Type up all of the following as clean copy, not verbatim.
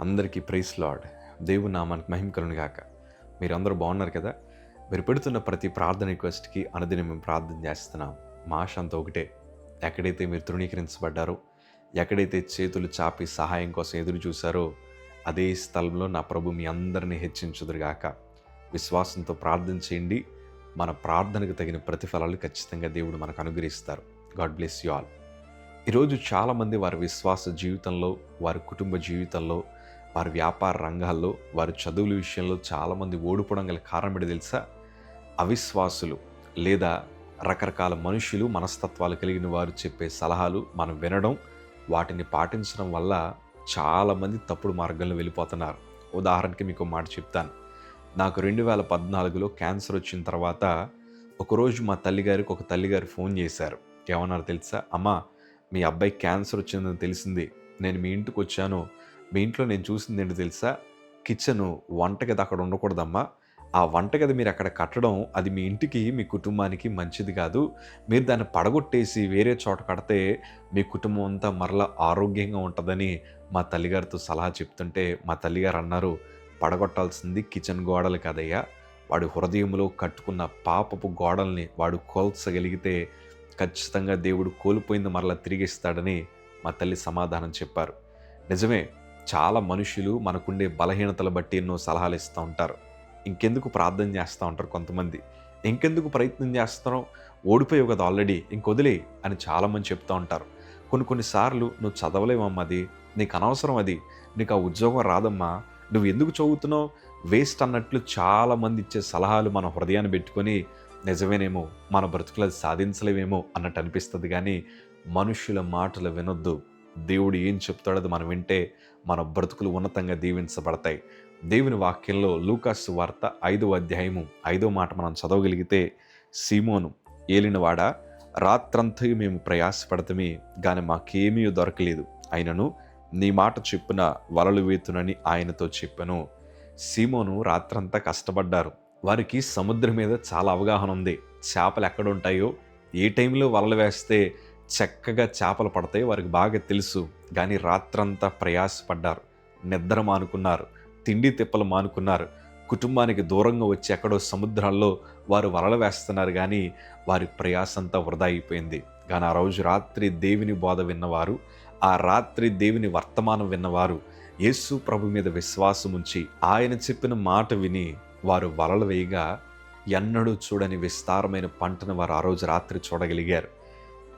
అందరికీ praise lord. దేవుని నామానికి మహిమ కలుగును గాక. మీరందరూ బాగున్నారు కదా? మీరు పెడుతున్న ప్రతి ప్రార్థన రిక్వెస్ట్కి అనుదినం మేము ప్రార్థన చేస్తున్నాం. మా ఆశ అంతా ఒకటే, ఎక్కడైతే మీరు తృణీకరించబడ్డారో, ఎక్కడైతే చేతులు చాపి సహాయం కోసం ఎదురు చూశారో అదే స్థలంలో నా ప్రభు మీ అందరినీ హెచ్చించుదురుగాక. విశ్వాసంతో ప్రార్థన చేయండి. మన ప్రార్థనకు తగిన ప్రతిఫలాలు ఖచ్చితంగా దేవుడు మనకు అనుగ్రహిస్తారు. God bless you all. ఈరోజు చాలామంది వారి విశ్వాస జీవితంలో, వారి కుటుంబ జీవితంలో, వారి వ్యాపార రంగాల్లో, వారి చదువుల విషయంలో చాలామంది ఓడిపోవడం గల కారణం ఏంటో తెలుసా? అవిశ్వాసులు లేదా రకరకాల మనుషులు, మనస్తత్వాలు కలిగిన వారు చెప్పే సలహాలు మనం వినడం, వాటిని పాటించడం వల్ల చాలామంది తప్పుడు మార్గంలో వెళ్ళిపోతున్నారు. ఉదాహరణకి మీకు మాట చెప్తాను. నాకు 2014లో క్యాన్సర్ వచ్చిన తర్వాత ఒకరోజు మా తల్లిగారికి ఒక తల్లిగారు ఫోన్ చేశారు. ఏమన్నారు తెలుసా? అమ్మా, మీ అబ్బాయికి క్యాన్సర్ వచ్చిందని తెలిసింది. నేను మీ ఇంటికి వచ్చాను. మీ ఇంట్లో నేను చూసింది ఏంటో తెలుసా? కిచెను, వంటగది అక్కడ ఉండకూడదమ్మా. ఆ వంటగది మీరు అక్కడ కట్టడం అది మీ ఇంటికి, మీ కుటుంబానికి మంచిది కాదు. మీరు దాన్ని పడగొట్టేసి వేరే చోట కడితే మీ కుటుంబం అంతా మరలా ఆరోగ్యంగా ఉంటుందని మా తల్లిగారితో సలహా చెప్తుంటే మా తల్లిగారు అన్నారు, పడగొట్టాల్సింది కిచెన్ గోడలు కాదయ్యా, వాడి హృదయంలో కట్టుకున్న పాపపు గోడల్ని వాడు కోల్చగలిగితే ఖచ్చితంగా దేవుడు కోల్పోయింది మరలా తిరిగిస్తాడని మా తల్లి సమాధానం చెప్పారు. నిజమే, చాలా మనుషులు మనకుండే బలహీనతలు బట్టి ఎన్నో సలహాలు ఇస్తూ ఉంటారు. ఇంకెందుకు ప్రార్థన చేస్తూ ఉంటారు కొంతమంది. ఇంకెందుకు ప్రయత్నం చేస్తారో, ఓడిపోయావు కదా ఆల్రెడీ, ఇంకొదిలే అని చాలామంది చెప్తూ ఉంటారు. కొన్నిసార్లు నువ్వు చదవలేవమ్మా, అది నీకు అనవసరం, అది నీకు ఆ ఉద్యోగం రాదమ్మా, నువ్వు ఎందుకు చదువుతున్నావు, వేస్ట్ అన్నట్లు చాలామంది ఇచ్చే సలహాలు మన హృదయాన్ని పెట్టుకొని నిజమేనేమో, మన బ్రతుకులు అది సాధించలేమేమో అన్నట్టు అనిపిస్తుంది. కానీ మనుషుల మాటలు వినొద్దు. దేవుడు ఏం చెప్తాడో అది మనం వింటే మన బ్రతుకులు ఉన్నతంగా దీవించబడతాయి. దేవుని వాక్యంలో లూకాసు వార్త 5వ అధ్యాయము 5వ మాట మనం చదవగలిగితే, సీమోను, ఏలినవాడా, రాత్రంతయు మేము ప్రయాసపడతమే గాని మాకేమీ దొరకలేదు, అయినను నీ మాట చెప్పున వలలు వేతునని ఆయనతో చెప్పాను. సీమోను రాత్రంతా కష్టపడ్డారు. వారికి సముద్రం మీద చాలా అవగాహన ఉంది. చేపలు ఎక్కడ ఉంటాయో, ఏ టైంలో వలలు వేస్తే చక్కగా చేపలు పడతాయో వారికి బాగా తెలుసు. కానీ రాత్రంతా ప్రయాసపడ్డారు, నిద్ర మానుకున్నారు, తిండి తిప్పలు మానుకున్నారు. కుటుంబానికి దూరంగా వచ్చి ఎక్కడో సముద్రాల్లో వారు వలలు వేస్తున్నారు, కానీ వారి ప్రయాసంతా వృధా అయిపోయింది. కానీ ఆ రోజు రాత్రి దేవుని బోధ విన్నవారు, ఆ రాత్రి దేవుని వర్తమానం విన్నవారు యేసు ప్రభు మీద విశ్వాసం ఉంచి ఆయన చెప్పిన మాట విని వారు వలలు వేయగా ఎన్నడూ చూడని విస్తారమైన పంటను వారు ఆ రోజు రాత్రి చూడగలిగారు.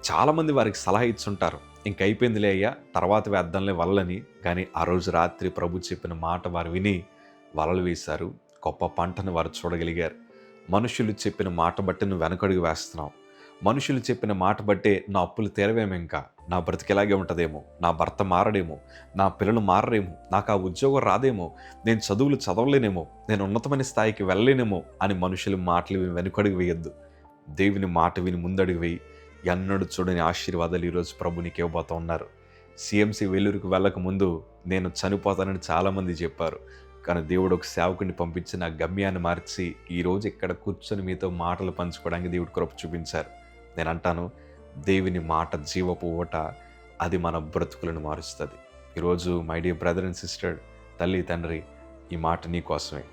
చాలామంది వారికి సలహా ఇచ్చుంటారు, ఇంకైపోయిందిలే అయ్యా, తర్వాత వేద్దాంలే వలలని. కానీ ఆ రోజు రాత్రి ప్రభు చెప్పిన మాట వారు విని వలలు వేశారు. గొప్ప పంటను వారు చూడగలిగారు. మనుషులు చెప్పిన మాట బట్టి నువ్వు వెనకడుగు వేస్తున్నావు. మనుషులు చెప్పిన మాట బట్టే నా అప్పులు తీరవేమో, ఇంకా నా బ్రతికిలాగే ఉంటుందేమో, నా భర్త మారడేమో, నా పిల్లలు మారరేమో, నాకు ఆ ఉద్యోగం రాదేమో, నేను చదువులు చదవలేనేమో, నేను ఉన్నతమైన స్థాయికి వెళ్ళలేనేమో అని మనుషుల మాటలు వెనుకడుగు వేయొద్దు. దేవుని మాట విని ముందడుగు వేయి. ఎన్నడూ చూడని ఆశీర్వాదాలు ఈరోజు ప్రభు నీకు ఇవ్వబోతూ ఉన్నారు. సిఎంసి వేలూరుకు వెళ్ళక ముందు నేను చనిపోతానని చాలామంది చెప్పారు. కానీ దేవుడు ఒక సేవకుడిని పంపించి నా గమ్యాన్ని మార్చి ఈరోజు ఇక్కడ కూర్చొని మీతో మాటలు పంచుకోవడానికి దేవుడు కృప చూపించారు. నేను అంటాను, దేవుని మాట జీవపు ఊట, అది మన బ్రతుకులను మారుస్తుంది. ఈరోజు my dear brother and sister, తల్లి తండ్రి, ఈ మాట నీ కోసమే.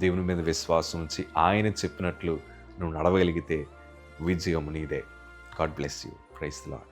దేవుని మీద విశ్వాసం ఉంచి ఆయన చెప్పినట్లు నువ్వు నడవగలిగితే విజయం నీదే. God bless you. Praise the lord.